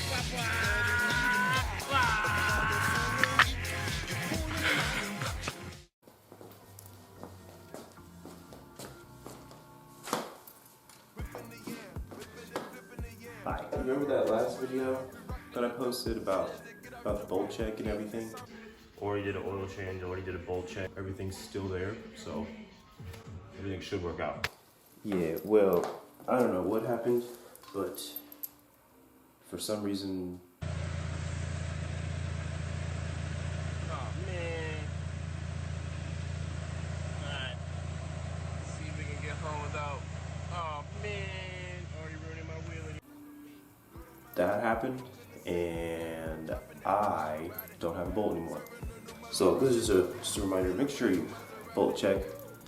Hi. Remember that last video that I posted about the bolt check and everything? Already did an oil change, already did a bolt check. Everything's still there, so everything should work out. Yeah, well, I don't know what happened, but for some reason... Oh man. Alright. See if we can get home without. Oh man. Already ruining my wheelie. That happened, and I don't have a bolt anymore. So this is just a reminder, make sure you bolt check.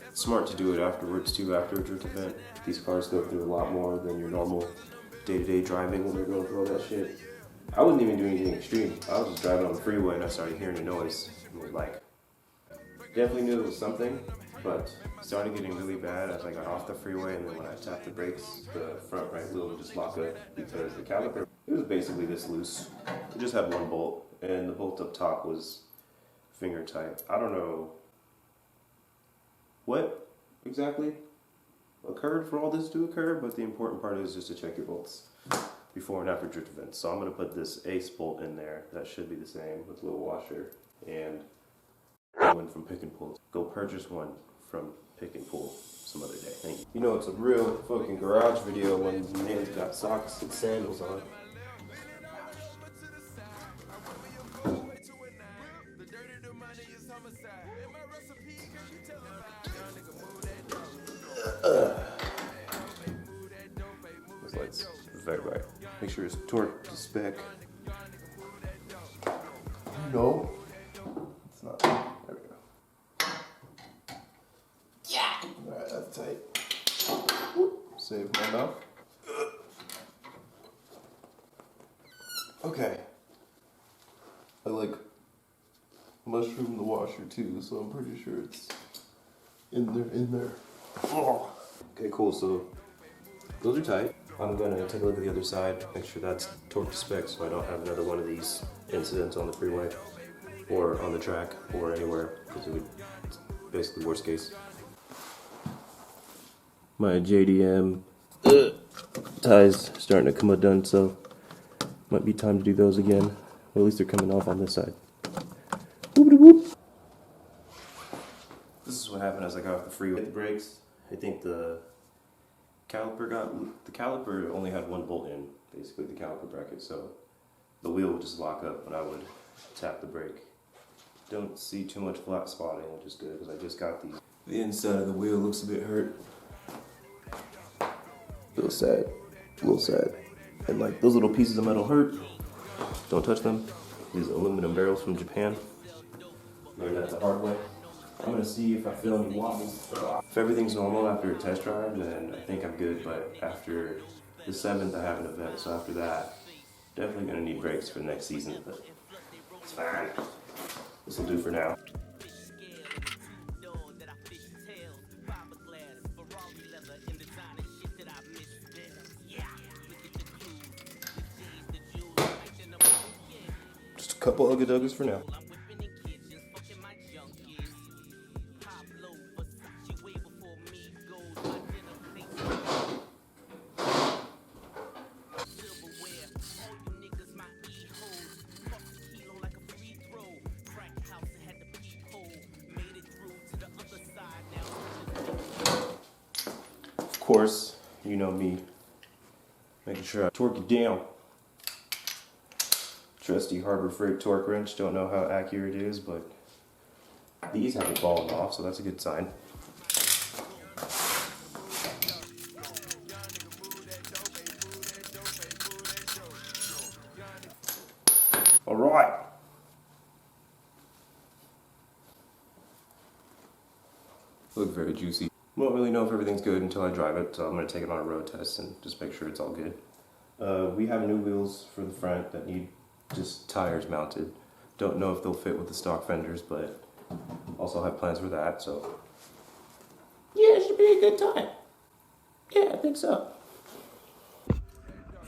It's smart to do it afterwards too, after a drift event. These cars go through a lot more than your normal day-to-day driving when they're going through all that shit. I wasn't even doing anything extreme. I was just driving on the freeway and I started hearing a noise. It was like, definitely knew it was something, but it started getting really bad as I got off the freeway, and then when I tapped the brakes, the front right wheel would just lock up because the caliper, it was basically this loose. It just had one bolt, and the bolt up top was finger tight. I don't know what exactly occurred for all this to occur, but the important part is just to check your bolts before and after drift events. So I'm going to put this ace bolt in there. That should be the same with a little washer, and one from Pick and Pull. Go purchase one from Pick and Pull some other day. Thank you. You know it's a real fucking garage video when the man's got socks and sandals on. Those lights very bright. Make sure it's torque to spec. No, it's not. There we go. Yeah. All right, that's tight. Save my mouth. Okay. I like mushroom the washer too, so I'm pretty sure it's in there. Oh. Okay, cool. So those are tight. I'm gonna take a look at the other side, make sure that's torque to spec, so I don't have another one of these incidents on the freeway or on the track or anywhere, because it would, it's basically worst case. My JDM ties starting to come undone, so might be time to do those again. Well, at least they're coming off on this side. Whoop-de-whoop. This is what happened as I got off the freeway. The brakes, I think the caliper only had one bolt in, basically the caliper bracket, so the wheel would just lock up when I would tap the brake. Don't see too much flat spotting, which is good because I just got these. The inside of the wheel looks a bit hurt. A little sad, a little sad. And like those little pieces of metal hurt. Don't touch them. These aluminum barrels from Japan. Learned that the hard way. I'm gonna see if I feel any wobbles. If everything's normal after a test drive, then I think I'm good, but after the 7th I have an event, so after that, definitely gonna need brakes for the next season, but it's fine. This will do for now. Just a couple ugga-duggas for now. Of course, you know me, making sure I torque it down. Trusty Harbor Freight torque wrench, don't know how accurate it is, but these haven't fallen off, so that's a good sign. All right. Look very juicy. Won't really know if everything's good until I drive it, so I'm going to take it on a road test and just make sure it's all good. We have new wheels for the front that need just tires mounted. Don't know if they'll fit with the stock fenders, but also have plans for that, so yeah, it should be a good time. Yeah, I think so.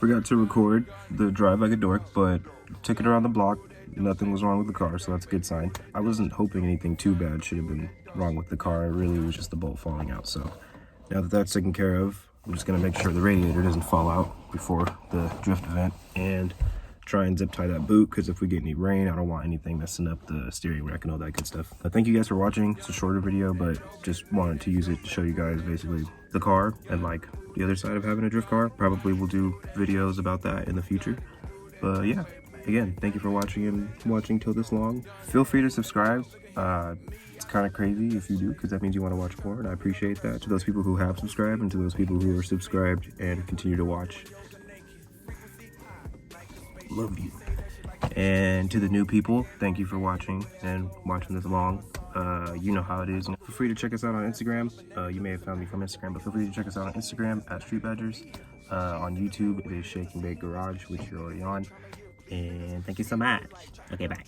Forgot to record the drive like a dork, but took it around the block. Nothing was wrong with the car, so that's a good sign. I wasn't hoping anything too bad should have been wrong with the car. It really was just the bolt falling out. So now that that's taken care of, I'm just gonna make sure the radiator doesn't fall out before the drift event and try and zip tie that boot, because if we get any rain, I don't want anything messing up the steering rack and all that good stuff. Thank you guys for watching. It's a shorter video, but just wanted to use it to show you guys basically the car and like the other side of having a drift car. Probably will do videos about that in the future. But yeah, again, thank you for watching and watching till this long. Feel free to subscribe. It's kind of crazy if you do, because that means you want to watch more, and I appreciate that. To those people who have subscribed and to those people who are subscribed and continue to watch, love you. And to the new people, thank you for watching and watching this long. You know how it is. Feel free to check us out on Instagram. You may have found me from Instagram, but feel free to check us out on Instagram at Street Badgers. On YouTube, it is Shake and Bake Garage, which you're already on. And thank you so much. Okay, bye.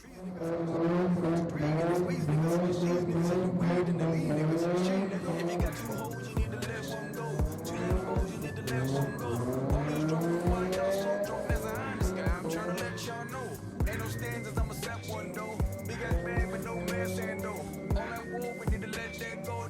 Ain't no standards, I'm a set one though. Big ass bag, but no man saying no. All that war, we need to let that go.